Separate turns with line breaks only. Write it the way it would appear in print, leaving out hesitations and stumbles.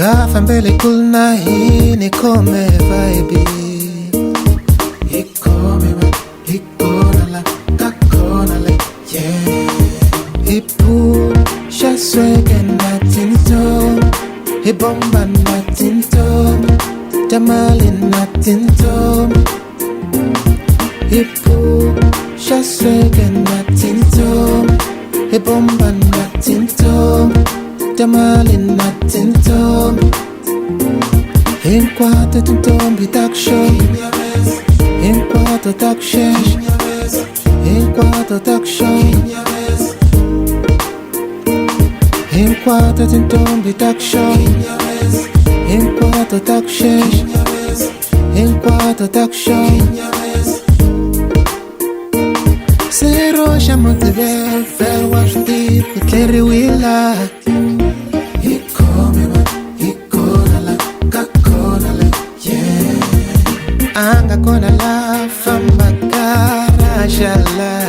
Ngafambele kulna hini kome vibe. Ikome wa, ikona la, kakona la, yeah. Ipu, shaswege na tinto. Ibomba na tinto. Jamali na tinto. Ipu, shaswege na tinto. Ibomba na tinto. Jamali na tinto. In quarto tintombi tak show. In quarto tak shesh. In quarto tak show. In quarto tintombi tak show. In quarto tak shesh. In quarto tak show. Zero shamonte bel fel wash deep carry willa. Anga kona la famba cara shala.